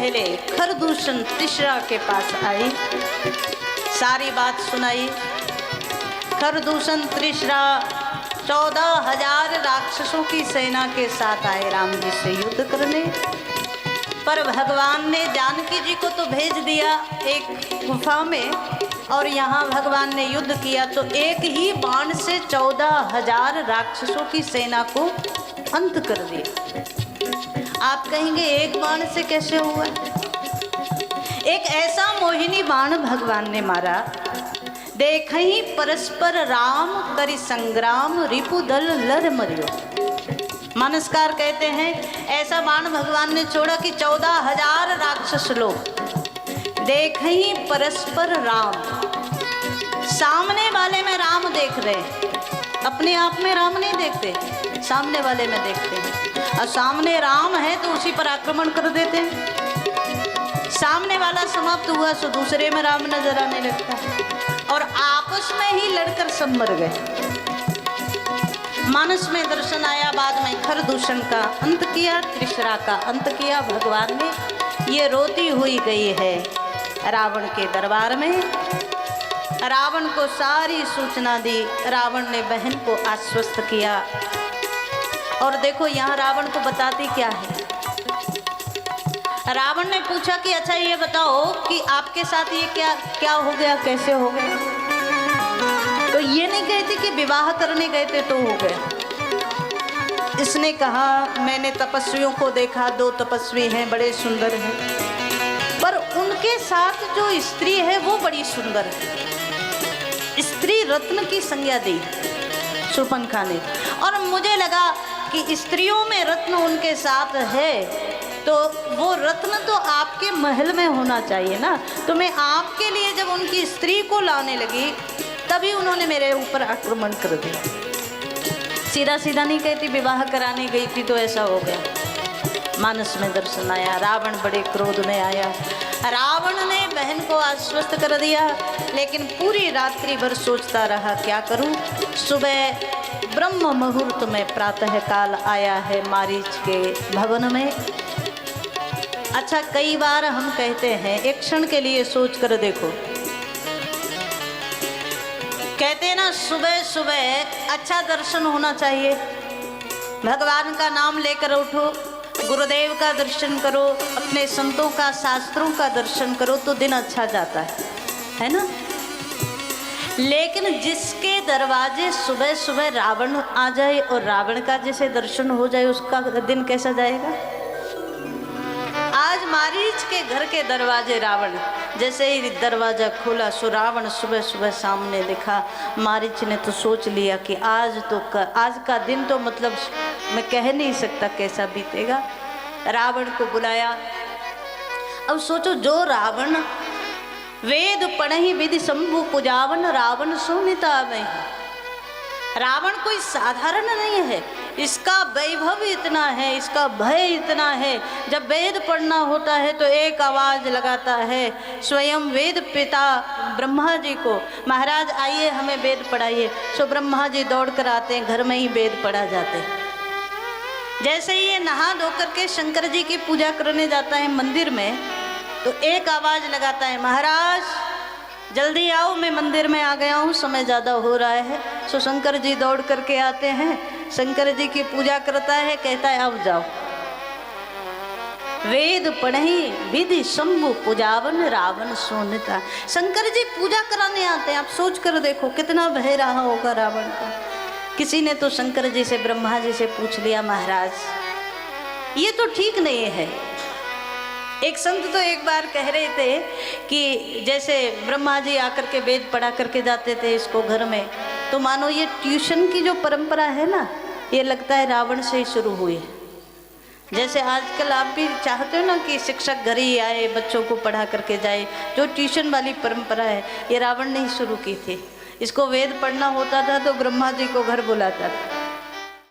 पहले खरदूषण तिश्रा के पास आई, सारी बात सुनाई। खरदूषण तिश्रा 14,000 राक्षसों की सेना के साथ आए राम जी से युद्ध करने, पर भगवान ने जानकी जी को तो भेज दिया एक गुफा में, और यहाँ भगवान ने युद्ध किया तो एक ही बाण से 14,000 राक्षसों की सेना को अंत कर दिया। आप कहेंगे एक बाण से कैसे हुआ? एक ऐसा मोहिनी बाण भगवान ने मारा, देखहि परस्पर राम करि संग्राम रिपुदल लर मरियो। मानसकार कहते हैं ऐसा बाण भगवान ने छोड़ा कि 14,000 राक्षस लोग देखहि परस्पर राम, सामने वाले में राम देख रहे, अपने आप में राम नहीं देखते, सामने वाले में देखते हैं। और सामने राम है तो उसी पर आक्रमण कर देते हैं। सामने वाला समाप्त हुआ तो दूसरे में राम नजर आने लगता है, और आपस में ही लड़कर सब मर गए। मानस में दर्शन आया, बाद में खरदूषण का अंत किया, त्रिशरा का अंत किया भगवान ने। ये रोती हुई गई है रावण के दरबार में, रावण को सारी सूचना दी, रावण ने बहन को आश्वस्त किया। और देखो यहाँ रावण को बताती क्या है। रावण ने पूछा कि अच्छा ये बताओ कि आपके साथ ये क्या क्या हो गया, कैसे हो गया? तो ये नहीं कहती कि विवाह करने गए थे तो हो गया। इसने कहा मैंने तपस्वियों को देखा, 2 तपस्वी हैं, बड़े सुंदर हैं, पर उनके साथ जो स्त्री है वो बड़ी सुंदर है। स्त्री रत्न की संज्ञा दी शूर्पणखा ने, और मुझे लगा कि स्त्रियों में रत्न उनके साथ है तो वो रत्न तो आपके महल में होना चाहिए ना। तो मैं आपके लिए जब उनकी स्त्री को लाने लगी तभी उन्होंने मेरे ऊपर आक्रमण कर दिया। सीधा सीधा नहीं कहती विवाह कराने गई थी तो ऐसा हो गया। मानस में दर्शन आया, रावण बड़े क्रोध में आया। रावण ने बहन को आश्वस्त कर दिया, लेकिन पूरी रात्रि भर सोचता रहा क्या करूं। सुबह ब्रह्म मुहूर्त में प्रातः काल आया है मारीच के भवन में। अच्छा, कई बार हम कहते हैं, एक क्षण के लिए सोच कर देखो, कहते हैं ना सुबह सुबह अच्छा दर्शन होना चाहिए, भगवान का नाम लेकर उठो, गुरुदेव का दर्शन करो, अपने संतों का शास्त्रों का दर्शन करो तो दिन अच्छा जाता है ना। लेकिन जिसके दरवाजे सुबह सुबह रावण आ जाए और रावण का जैसे दर्शन हो जाए उसका दिन कैसा जाएगा। आज मारीच के घर के दरवाजे रावण, जैसे ही दरवाजा खोला सो रावण सुबह सुबह सामने दिखा। मारीच ने तो सोच लिया कि आज का दिन तो मतलब मैं कह नहीं सकता कैसा बीतेगा। रावण को बुलाया। अब सोचो, जो रावण वेद पढ़हि विधि शंभु पुजावन, रावण सोनिता में। रावण कोई साधारण नहीं है, इसका वैभव इतना है, इसका भय इतना है। जब वेद पढ़ना होता है तो एक आवाज़ लगाता है, स्वयं वेद पिता ब्रह्मा जी को, महाराज आइए हमें वेद पढ़ाइए। सो ब्रह्मा जी दौड़ कर आते हैं, घर में ही वेद पढ़ा जाते हैं। जैसे ही ये नहा धो करके शंकर जी की पूजा करने जाता है मंदिर में, तो एक आवाज़ लगाता है, महाराज जल्दी आओ, मैं मंदिर में आ गया हूँ, समय ज़्यादा हो रहा है। सो शंकर जी दौड़ करके आते हैं, शंकर जी की पूजा करता है, कहता है अब जाओ। वेद पढ़हि विधि शंभु पूजावन, रावण सोनिता। शंकर जी पूजा कराने आते हैं। आप सोच कर देखो कितना भय रहा होगा रावण का। किसी ने तो शंकर जी से, ब्रह्मा जी से पूछ लिया, महाराज ये तो ठीक नहीं है। एक संत तो एक बार कह रहे थे कि जैसे ब्रह्मा जी आकर के वेद पढ़ा करके जाते थे इसको घर में, तो मानो ये ट्यूशन की जो परंपरा है ना, ये लगता है रावण से ही शुरू हुई है। जैसे आजकल आप भी चाहते हो ना कि शिक्षक घर ही आए, बच्चों को पढ़ा करके जाए, जो ट्यूशन वाली परंपरा है ये रावण ने ही शुरू की थी। इसको वेद पढ़ना होता था तो ब्रह्मा जी को घर बुलाता था।